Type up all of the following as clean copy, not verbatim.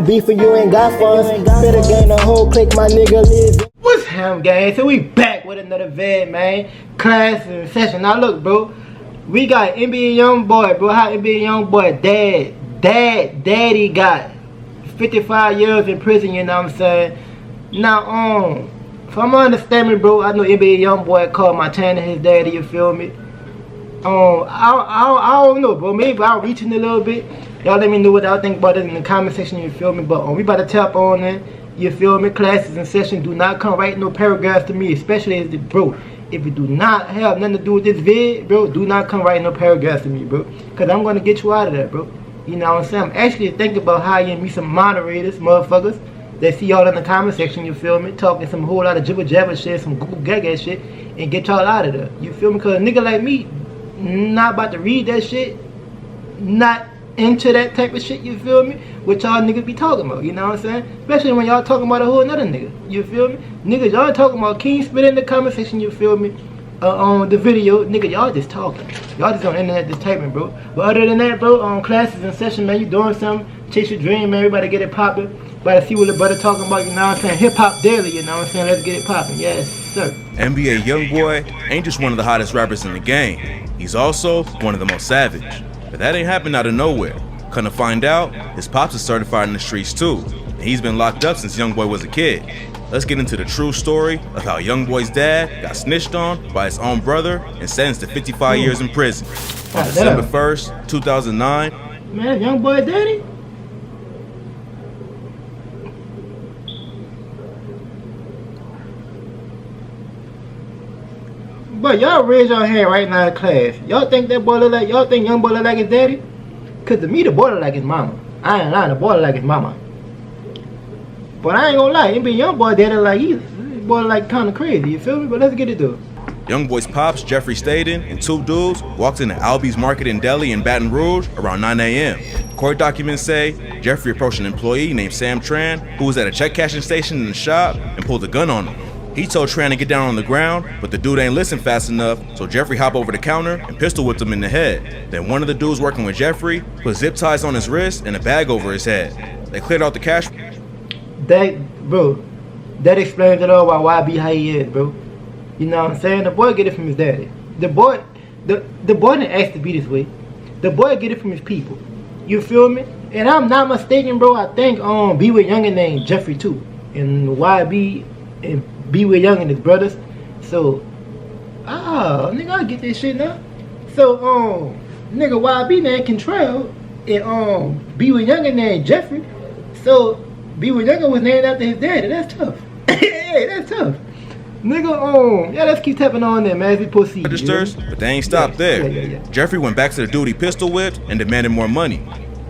don't beef for you ain't got funds. Better gain the whole clique, my nigga live. What's him, gang? So we back with another vid, man. Class and session. Now look, bro. We got NBA Youngboy, bro. How NBA Youngboy daddy got 55 years in prison, you know what I'm saying? Now, from my understanding, bro, I know NBA Youngboy called my channel his daddy, you feel me? I don't know, bro. Maybe I'll reach in a little bit. Y'all let me know what y'all think about it in the comment section, you feel me? But we about to tap on it, you feel me? Classes and session, do not come write no paragraphs to me, especially as the bro. If you do not have nothing to do with this vid, bro, do not come write no paragraphs to me, bro. Cause I'm gonna get you out of there, bro. You know what I'm saying? I'm actually thinking about hiring me some moderators, motherfuckers, that see y'all in the comment section, you feel me? Talking some whole lot of jibber jabber shit, some Google gaga shit, and get y'all out of there. You feel me? Cause a nigga like me, not about to read that shit, not into that type of shit, you feel me? What y'all niggas be talking about, you know what I'm saying? Especially when y'all talking about a whole another nigga, you feel me? Niggas, y'all talking about King Spit in the comment section, you feel me? On the video, nigga, y'all just talking. Y'all just on the internet just typing, bro. But other than that, bro, on classes and session, man, you doing something, chase your dream, man, everybody get it popping. About to see what the brother talking about, you know what I'm saying? Hip-hop daily, you know what I'm saying? Let's get it popping, yes, sir. NBA Youngboy ain't just one of the hottest rappers in the game. He's also one of the most savage. But that ain't happened out of nowhere. Come to find out, his pops is certified in the streets too. And he's been locked up since Youngboy was a kid. Let's get into the true story of how Youngboy's dad got snitched on by his own brother and sentenced to 55 years in prison. On December 1st, 2009. Man, Youngboy daddy? But y'all raise your hand right now in class. Y'all think that boy look like, y'all think Youngboy look like his daddy? Cause to me the boy look like his mama. I ain't lying, the boy look like his mama. But I ain't gonna lie, NBA Youngboy daddy like either. This boy like kinda crazy, you feel me? But let's get it though. Youngboy's pops, Jeffrey Staden, and two dudes walked into Albi's Market in Delhi in Baton Rouge around 9 a.m. Court documents say Jeffrey approached an employee named Sam Tran, who was at a check cashing station in the shop, and pulled a gun on him. He told Tran to get down on the ground, but the dude ain't listen fast enough, so Jeffrey hopped over the counter and pistol whipped him in the head. Then one of the dudes working with Jeffrey put zip ties on his wrist and a bag over his head. They cleared out the cash. That explains it all why YB how he is, bro. You know what I'm saying? The boy get it from his daddy. The boy didn't ask to be this way. The boy get it from his people. You feel me? And I'm not mistaken, bro. I think B with Youngin named Jeffrey too, and YB and B with Youngin his brothers. So, nigga, I get this shit now. So, nigga YB named Contrell and B with Youngin named Jeffrey. So B with Youngin was named after his daddy. That's tough. Hey, that's tough. Nigga, yeah, let's keep tapping on there, man, as we proceed. Registers, but they ain't stopped there. Yeah. Jeffrey went back to the dude he pistol whipped and demanded more money.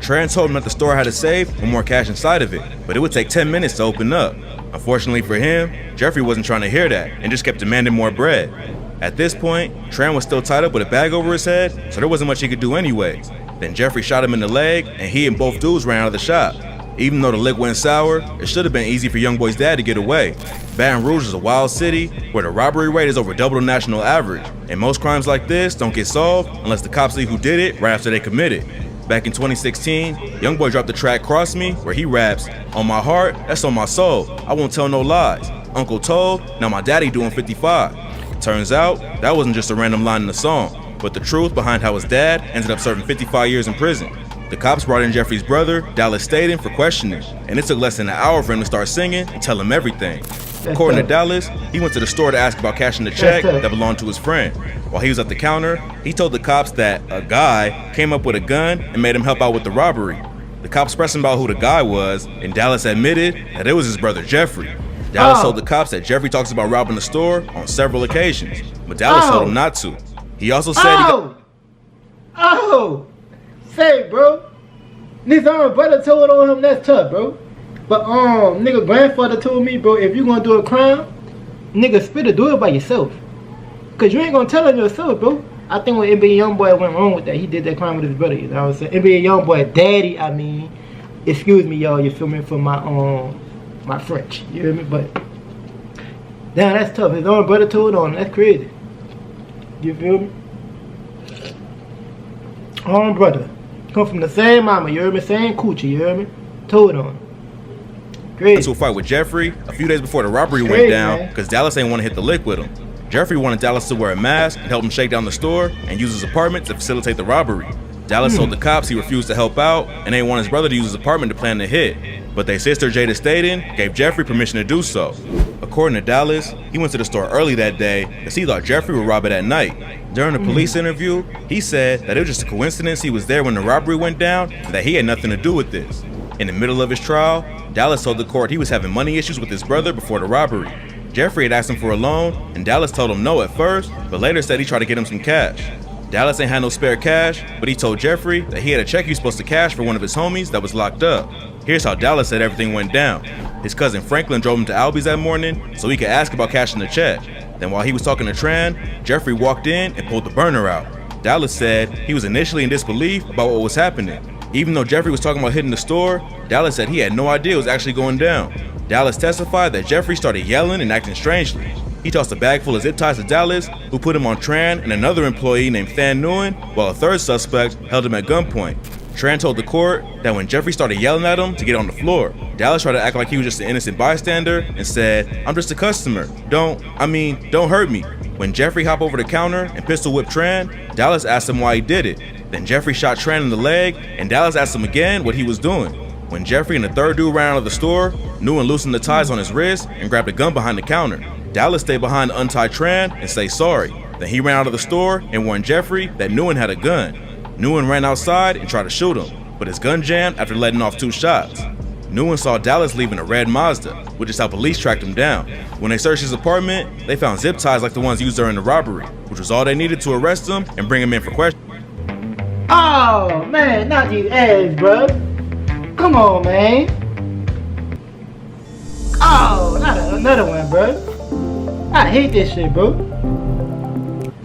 Tran told him that the store had a safe with more cash inside of it, but it would take 10 minutes to open up. Unfortunately for him, Jeffrey wasn't trying to hear that and just kept demanding more bread. At this point, Tran was still tied up with a bag over his head, so there wasn't much he could do anyway. Then Jeffrey shot him in the leg, and he and both dudes ran out of the shop. Even though the lick went sour, it should have been easy for Youngboy's dad to get away. Baton Rouge is a wild city where the robbery rate is over double the national average, and most crimes like this don't get solved unless the cops see who did it right after they commit it. Back in 2016, Youngboy dropped the track Cross Me, where he raps, "On my heart, that's on my soul, I won't tell no lies. Uncle told, now my daddy doing 55. Turns out, that wasn't just a random line in the song, but the truth behind how his dad ended up serving 55 years in prison. The cops brought in Jeffrey's brother, Dallas Staden, for questioning, and it took less than an hour for him to start singing and tell him everything. According to Dallas, he went to the store to ask about cashing the check that belonged to his friend. While he was at the counter, he told the cops that a guy came up with a gun and made him help out with the robbery. The cops pressed him about who the guy was, and Dallas admitted that it was his brother Jeffrey. Dallas told the cops that Jeffrey talks about robbing the store on several occasions, but Dallas told him not to. He also said say, bro. This brother told on him, that's tough, bro. But nigga grandfather told me, bro, if you gonna do a crime, nigga spit or do it by yourself. Cause you ain't gonna tell on yourself, bro. I think when NBA Youngboy went wrong with that, he did that crime with his brother, you know what I'm saying? NBA Youngboy daddy, I mean, excuse me, y'all, you feel me, for my my French, you hear me? But damn, that's tough. His own brother told on him, that's crazy. You feel me? Own brother. Come from the same mama, you hear me? Same coochie, you hear me? Told on him. into a fight with Jeffrey a few days before the robbery went Crazy, down man. because Dallas ain't want to hit the lick with him. Jeffrey wanted Dallas to wear a mask and help him shake down the store and use his apartment to facilitate the robbery. Dallas told the cops he refused to help out and they wanted his brother to use his apartment to plan the hit. But their sister Jada Staten gave Jeffrey permission to do so. According to Dallas, he went to the store early that day because he thought Jeffrey would rob it at night. During the police interview, he said that it was just a coincidence he was there when the robbery went down and that he had nothing to do with this. In the middle of his trial, Dallas told the court he was having money issues with his brother before the robbery. Jeffrey had asked him for a loan, and Dallas told him no at first, but later said he tried to get him some cash. Dallas ain't had no spare cash, but he told Jeffrey that he had a check he was supposed to cash for one of his homies that was locked up. Here's how Dallas said everything went down. His cousin Franklin drove him to Albies that morning so he could ask about cashing the check. Then while he was talking to Tran, Jeffrey walked in and pulled the burner out. Dallas said he was initially in disbelief about what was happening. Even though Jeffrey was talking about hitting the store, Dallas said he had no idea it was actually going down. Dallas testified that Jeffrey started yelling and acting strangely. He tossed a bag full of zip ties to Dallas, who put him on Tran and another employee named Than Nguyen, while a third suspect held him at gunpoint. Tran told the court that when Jeffrey started yelling at him to get on the floor, Dallas tried to act like he was just an innocent bystander and said, "I'm just a customer. Don't hurt me." When Jeffrey hopped over the counter and pistol whipped Tran, Dallas asked him why he did it. Then Jeffrey shot Tran in the leg, and Dallas asked him again what he was doing. When Jeffrey and the third dude ran out of the store, Nguyen loosened the ties on his wrist and grabbed a gun behind the counter. Dallas stayed behind to untie Tran and say sorry. Then he ran out of the store and warned Jeffrey that Nguyen had a gun. Nguyen ran outside and tried to shoot him, but his gun jammed after letting off 2 shots. Nguyen saw Dallas leaving a red Mazda, which is how police tracked him down. When they searched his apartment, they found zip ties like the ones used during the robbery, which was all they needed to arrest him and bring him in for questioning. Oh man, not these ads, bro. Come on, man. Oh, not another one, bro. I hate this shit, bro.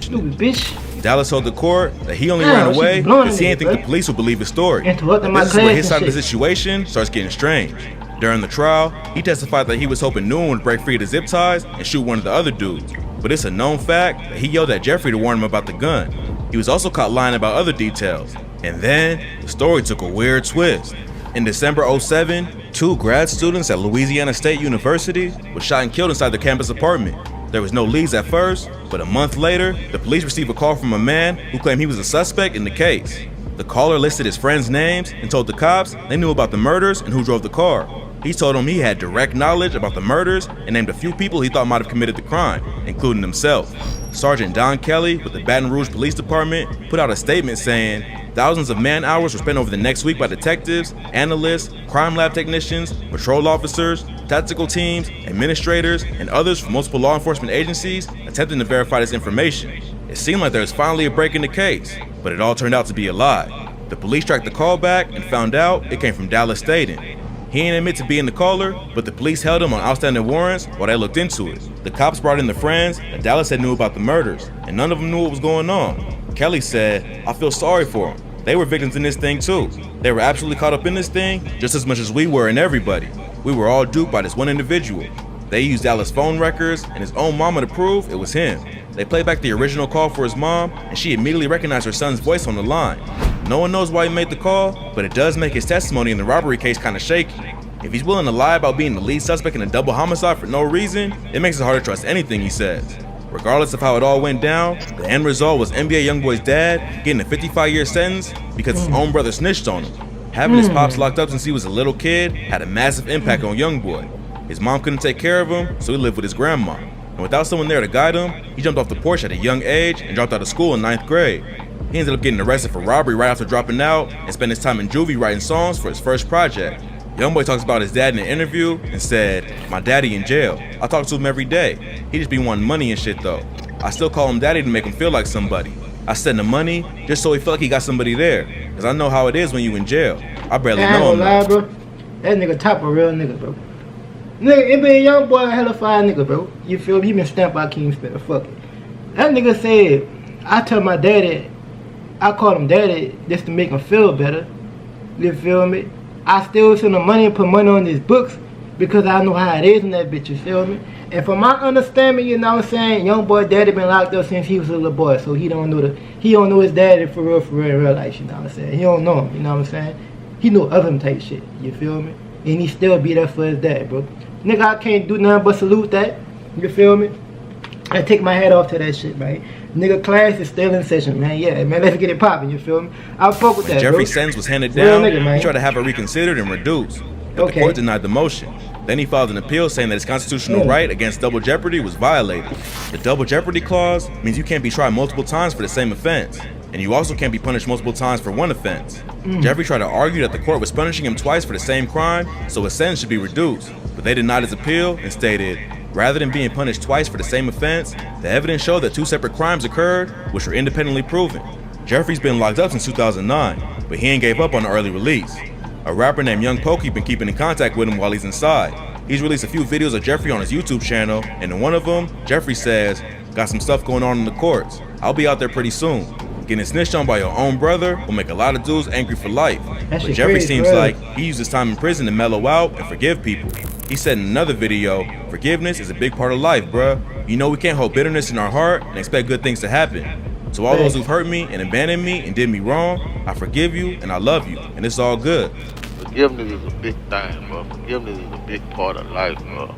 Stupid bitch. Dallas told the court that he only Damn, ran she away blowing because he me, didn't think bro. the police would believe his story. Interrupting my This is where class his and side of the shit. situation starts getting strange. During the trial, he testified that he was hoping Nguyen would break free of the zip ties and shoot one of the other dudes. But it's a known fact that he yelled at Jeffrey to warn him about the gun. He was also caught lying about other details. And then, the story took a weird twist. In December '07, 2 grad students at Louisiana State University were shot and killed inside their campus apartment. There was no leads at first, but a month later, the police received a call from a man who claimed he was a suspect in the case. The caller listed his friends' names and told the cops they knew about the murders and who drove the car. He told them he had direct knowledge about the murders and named a few people he thought might have committed the crime, including himself. Sergeant Don Kelly with the Baton Rouge Police Department put out a statement saying, "Thousands of man-hours were spent over the next week by detectives, analysts, crime lab technicians, patrol officers, tactical teams, administrators, and others from multiple law enforcement agencies attempting to verify this information. It seemed like there was finally a break in the case, but it all turned out to be a lie." The police tracked the call back and found out it came from Dallas Staten. He didn't admit to being the caller, but the police held him on outstanding warrants while they looked into it. The cops brought in the friends that Dallas had knew about the murders, and none of them knew what was going on. Kelly said, "I feel sorry for them. They were victims in this thing too. They were absolutely caught up in this thing just as much as we were and everybody. We were all duped by this one individual. They used Dallas' phone records and his own mama to prove it was him. They played back the original call for his mom, and she immediately recognized her son's voice on the line. No one knows why he made the call, but it does make his testimony in the robbery case kind of shaky. If he's willing to lie about being the lead suspect in a double homicide for no reason, it makes it hard to trust anything he says. Regardless of how it all went down, the end result was NBA Youngboy's dad getting a 55-year sentence because his own brother snitched on him. Having his pops locked up since he was a little kid had a massive impact on Youngboy. His mom couldn't take care of him, so he lived with his grandma. And without someone there to guide him, he jumped off the porch at a young age and dropped out of school in 9th grade. He ended up getting arrested for robbery right after dropping out and spent his time in juvie writing songs for his first project. Youngboy talks about his dad in an interview and said, "My daddy in jail. I talk to him every day. He just be wanting money and shit though. I still call him daddy to make him feel like somebody. I send him money just so he feel like he got somebody there. Cause I know how it is when you in jail. I barely know him. Lie, bro. That nigga top a real nigga, bro. Nigga, it been Youngboy a hella fine nigga, bro. You feel me? He been stamped by King Spinner. Fuck it. That nigga said, I tell my daddy, I call him daddy just to make him feel better. You feel me? I still send him money and put money on his books because I know how it is in that bitch, you feel me? And from my understanding, you know what I'm saying, Youngboy daddy been locked up since he was a little boy, so he don't know his daddy for real in real life, you know what I'm saying? He don't know him, you know what I'm saying? He know of him type shit, you feel me? and he still be there for his dad, bro. Nigga, I can't do nothing but salute that. You feel me? I take my hat off to that shit, man. Nigga, class is still in session, man. Yeah, man, let's get it popping, you feel me? I fuck with that, Jeffrey's bro. sentence was handed Real down, nigga, man. he tried to have it reconsidered and reduced, but the court denied the motion. Then he filed an appeal saying that his constitutional right against double jeopardy was violated. The double jeopardy clause means you can't be tried multiple times for the same offense, and you also can't be punished multiple times for one offense. Jeffrey tried to argue that the court was punishing him twice for the same crime, so his sentence should be reduced, but they denied his appeal and stated, rather than being punished twice for the same offense, the evidence showed that 2 separate crimes occurred, which were independently proven. Jeffrey's been locked up since 2009, but he ain't gave up on the early release. A rapper named Youngboy been keeping in contact with him while he's inside. He's released a few videos of Jeffrey on his YouTube channel, and in one of them, Jeffrey says, got some stuff going on in the courts. I'll be out there pretty soon. Getting snitched on by your own brother will make a lot of dudes angry for life. But Jeffrey seems like he used his time in prison to mellow out and forgive people. He said in another video, forgiveness is a big part of life, bruh. You know we can't hold bitterness in our heart and expect good things to happen. To all those who've hurt me and abandoned me and did me wrong, I forgive you and I love you, and it's all good. Forgiveness is a big thing, bro. Forgiveness is a big part of life, bro.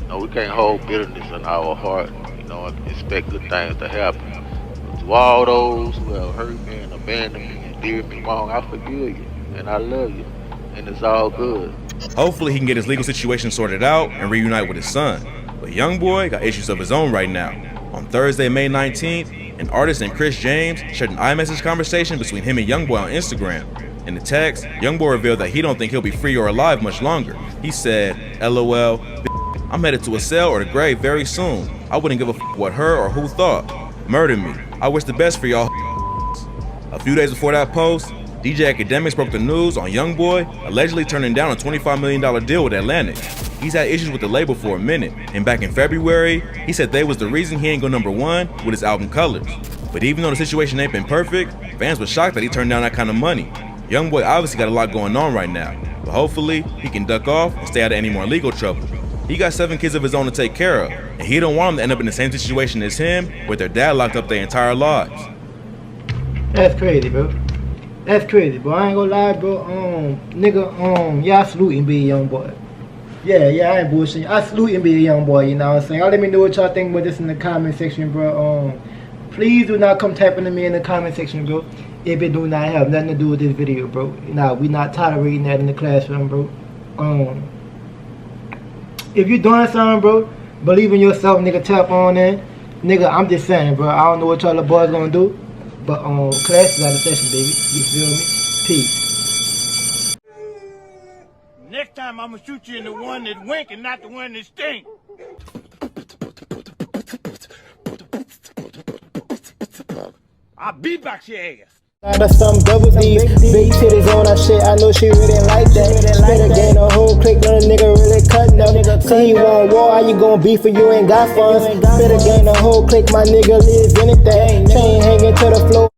You know, we can't hold bitterness in our heart, you know, and expect good things to happen. But to all those who have hurt me and abandoned me and did me wrong, I forgive you and I love you, and it's all good. Hopefully he can get his legal situation sorted out and reunite with his son. But Youngboy got issues of his own right now. On Thursday, May 19th, an artist named Chris James shared an iMessage conversation between him and Youngboy on Instagram. In the text, Youngboy revealed that he don't think he'll be free or alive much longer. He said, LOL, I'm headed to a cell or the grave very soon. I wouldn't give a f what her or who thought. Murder me. I wish the best for y'all. A few days before that post, DJ Academics broke the news on Youngboy allegedly turning down a $25 million deal with Atlantic. He's had issues with the label for a minute, and back in February, he said they was the reason he ain't go #1 with his album Colors. But even though the situation ain't been perfect, fans were shocked that he turned down that kind of money. Youngboy obviously got a lot going on right now, but hopefully he can duck off and stay out of any more legal trouble. He got 7 kids of his own to take care of, and he don't want them to end up in the same situation as him, with their dad locked up their entire lives. That's crazy, bro. That's crazy, bro. I ain't gonna lie, bro. Nigga, yeah, I salute and be a young boy. Yeah, I ain't bullshitting. I salute and be a young boy, you know what I'm saying? Y'all let me know what y'all think about this in the comment section, bro. Please do not come tapping to me in the comment section, bro, if it do not have nothing to do with this video, bro. Nah, we not tolerating that in the classroom, bro. If you doing something, bro, believe in yourself, nigga, tap on in. Nigga, I'm just saying, bro, I don't know what y'all the boys gonna do, but class is out of session, baby. You feel me? Peace. Next time I'm gonna shoot you in the one that wink and not the one that stink. I'll beatbox your ass. Now that's some double D, big titties on that shit, I know she really like that. Better gain a whole click, let a nigga really cut now. See you on war, how you gon' beef if you ain't got funds? Better gain a whole click, my nigga live anything. Chain hanging to the floor.